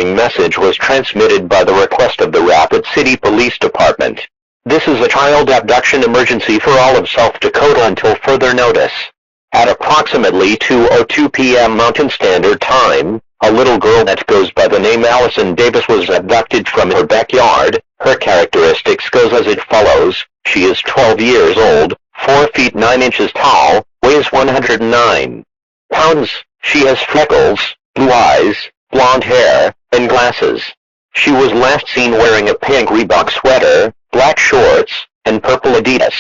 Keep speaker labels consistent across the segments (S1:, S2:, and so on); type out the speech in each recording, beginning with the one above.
S1: following message was transmitted by the request of the Rapid City Police Department. This is a child abduction emergency for all of South Dakota until further notice. At approximately 2:02 p.m. Mountain Standard Time, a little girl that goes by the name Allison Davis was abducted from her backyard. Her characteristics goes as it follows. She is 12 years old, 4 feet 9 inches tall, weighs 109 pounds. She has freckles, blue eyes, blonde hair, and glasses. She was last seen wearing a pink Reebok sweater, black shorts, and purple Adidas.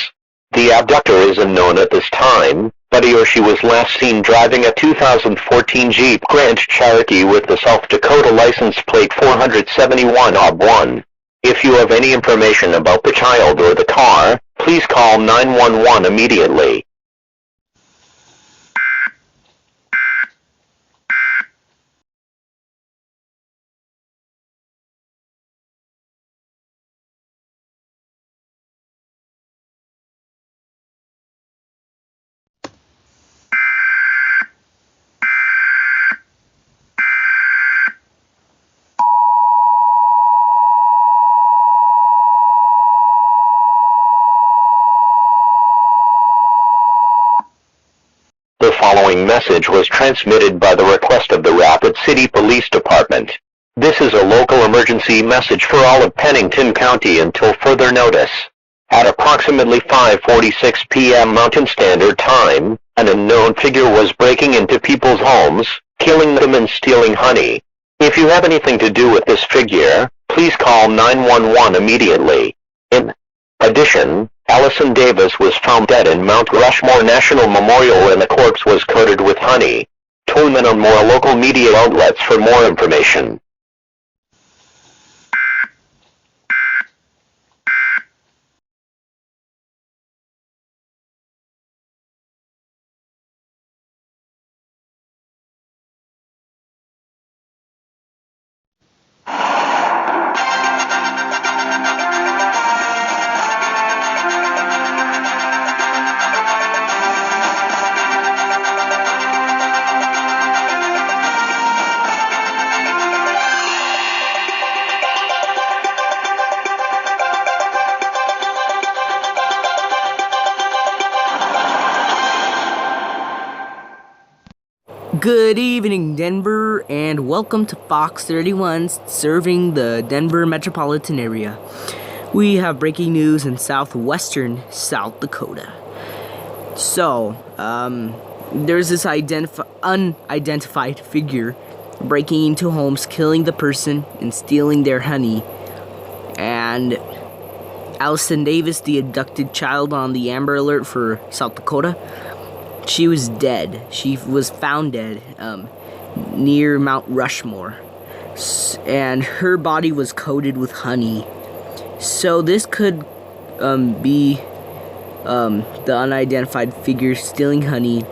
S1: The abductor is unknown at this time, but he or she was last seen driving a 2014 Jeep Grand Cherokee with the South Dakota license plate 471 OB1. If you have any information about the child or the car, please call 911 immediately. The following message was transmitted by the request of the Rapid City Police Department. This is a local emergency message for all of Pennington County until further notice. At approximately 5:46 p.m. Mountain Standard Time, an unknown figure was breaking into people's homes, killing them and stealing honey. If you have anything to do with this figure, please call 911 immediately. In addition, Allison Davis was found dead in Mount Rushmore National Memorial and the corpse was coated with honey. Tune in on more local media outlets for more information.
S2: Good evening, Denver, and welcome to Fox 31, serving the Denver metropolitan area. We have breaking news in southwestern South Dakota. So, there's this unidentified figure breaking into homes, killing the person, and stealing their honey. And Allison Davis, the abducted child on the Amber Alert for South Dakota, she was dead. She was found dead near Mount Rushmore. And her body was coated with honey. So this could be the unidentified figure stealing honey.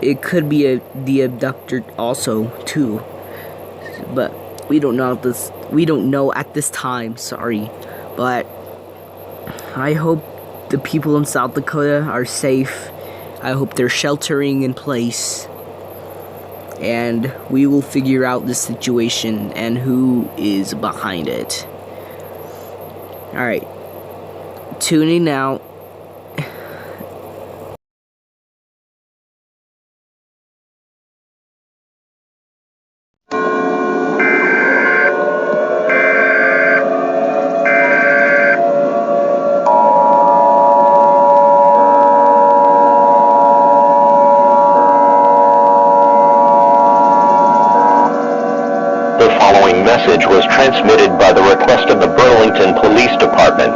S2: It could be the abductor also too. But we don't know at this time, sorry. But I hope the people in South Dakota are safe. I hope they're sheltering in place, and we will figure out the situation and who is behind it. Alright, tune in now.
S1: Message was transmitted by the request of the Burlington Police Department.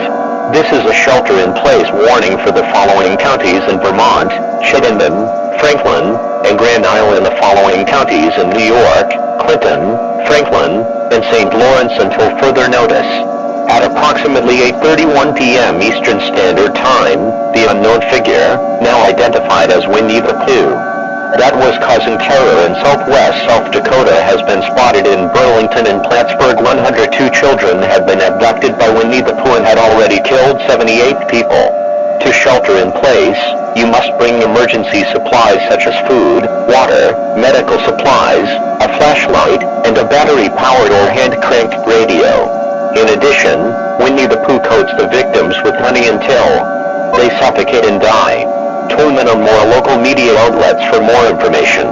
S1: This is a shelter-in-place warning for the following counties in Vermont: Chittenden, Franklin, and Grand Isle in the following counties in New York: Clinton, Franklin, and St. Lawrence until further notice. At approximately 8:31 p.m. Eastern Standard Time, the unknown figure, now identified as Winnie the Pooh, that was causing terror in southwest South Dakota, has been spotted in Burlington and Plattsburgh. 102 children have been abducted by Winnie the Pooh and had already killed 78 people. To shelter in place, you must bring emergency supplies such as food, water, medical supplies, a flashlight, and a battery-powered or hand-cranked radio. In addition, Winnie the Pooh coats the victims with honey until they suffocate and die. Tune in on more local media outlets for more information.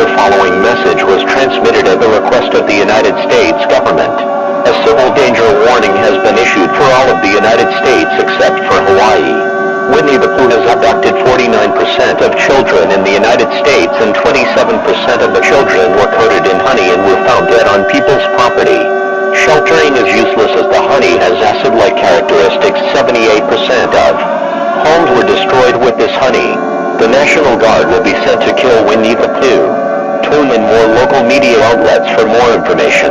S1: The following message was transmitted at the request of the United States government. A civil danger warning has been issued for all of the United States except for Hawaii. Winnie the Pooh has abducted 49% of children in the United States, and 27% of the children were coated in honey and were found dead on people's property. Sheltering is useless as the honey has acid-like characteristics. 78% of homes were destroyed with this honey. The National Guard will be sent to kill Winnie the Pooh. Tune in more local media outlets for more information.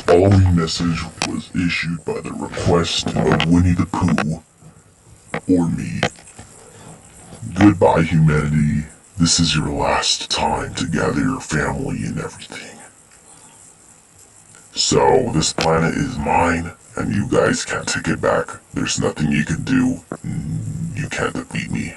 S3: The following message was issued by the request of Winnie the Pooh, or me. Goodbye, humanity. This is your last time to gather your family and everything. So, this planet is mine, and you guys can't take it back. There's nothing you can do. You can't defeat me.